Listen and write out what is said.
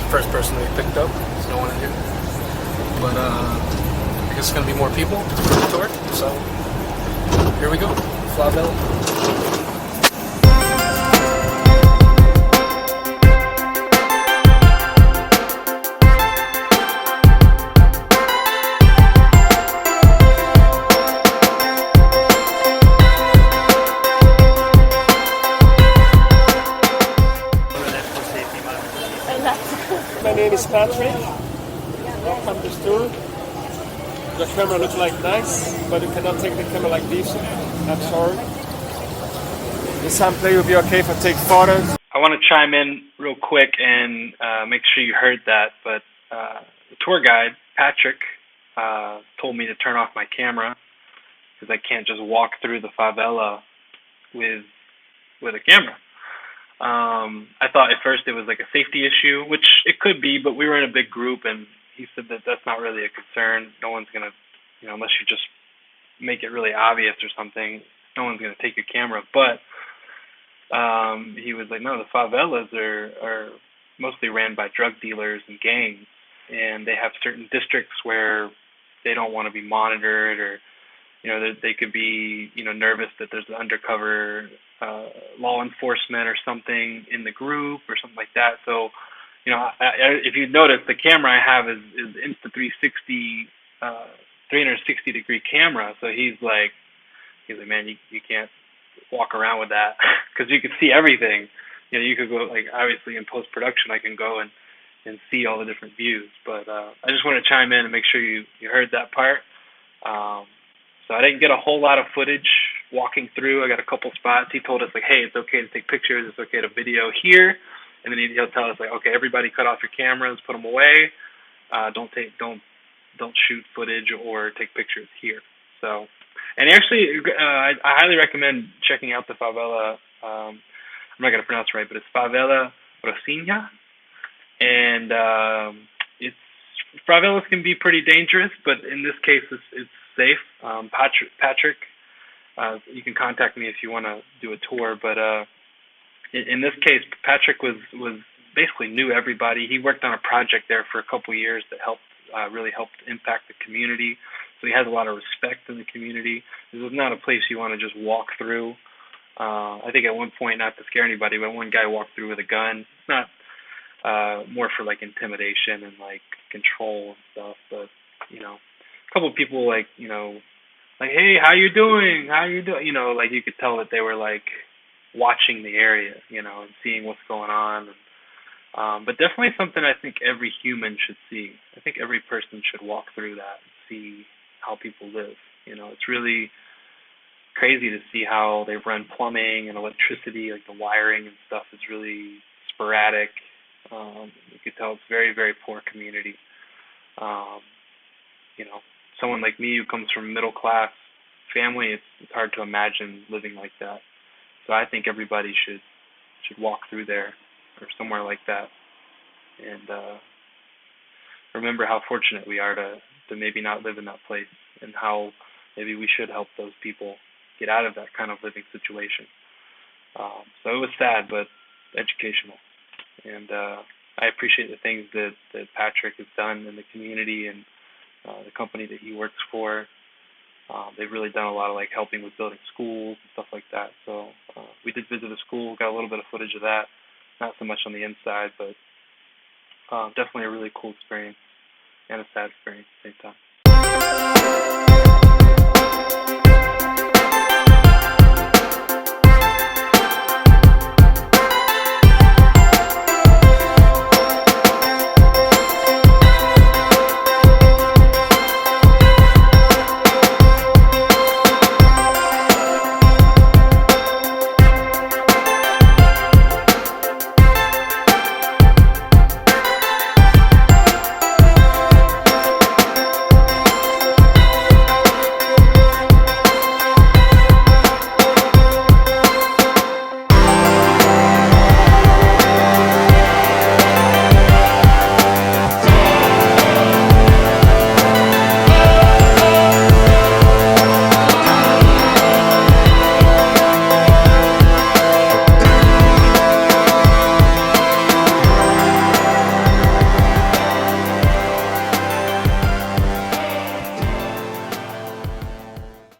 the first person we picked up. There's no one in here. But I guess it's going to be more people for the tour. So here we go. Favela. My name is Patrick. Welcome to the tour. The camera looks like nice, but you cannot take the camera like this. I'm sorry. The soundplay will be okay if I take photos. I want to chime in real quick and make sure you heard that, but the tour guide, Patrick, told me to turn off my camera because I can't just walk through the favela with a camera. I thought at first it was like a safety issue, which it could be, but we were in a big group, and he said that that's not really a concern. No one's going to, unless you just make it really obvious or something, no one's going to take your camera. But he was like, no, the favelas are mostly ran by drug dealers and gangs, and they have certain districts where they don't want to be monitored, or they could be nervous that there's an undercover law enforcement or something in the group or something like that. So if you notice, the camera I have is Insta360 360 degree camera. So he's like, man, you can't walk around with that because you can see everything. You could go, like, obviously in post production I can go and see all the different views. But I just want to chime in and make sure you heard that part. So I didn't get a whole lot of footage walking through. I got a couple spots. He told us, like, hey, it's okay to take pictures. It's okay to video here. And then he'll tell us, like, okay, everybody cut off your cameras, put them away. Don't shoot footage or take pictures here. So, and actually, I highly recommend checking out the favela. I'm not going to pronounce it right, but it's Favela Rocinha. And favelas can be pretty dangerous, but in this case, it's safe. Patrick, you can contact me if you want to do a tour, but in this case, Patrick was basically knew everybody. He worked on a project there for a couple of years that really helped impact the community, so he has a lot of respect in the community. This is not a place you want to just walk through. I think at one point, not to scare anybody, but one guy walked through with a gun. It's not more for like intimidation and like control and stuff, but a couple of people like hey, how you doing? Like you could tell that they were like watching the area, and seeing what's going on. But definitely something I think every human should see. I think every person should walk through that and see how people live. It's really crazy to see how they run plumbing and electricity, like the wiring and stuff is really sporadic. You could tell it's very, very poor community. Someone like me who comes from a middle class family, it's hard to imagine living like that. So I think everybody should walk through there or somewhere like that, and remember how fortunate we are to maybe not live in that place, and how maybe we should help those people get out of that kind of living situation. So it was sad, but educational. And I appreciate the things that Patrick has done in the community and the company that he works for. They've really done a lot of like helping with building schools and stuff like that. So we did visit a school, got a little bit of footage of that. Not so much on the inside, but definitely a really cool experience and a sad experience at the same time.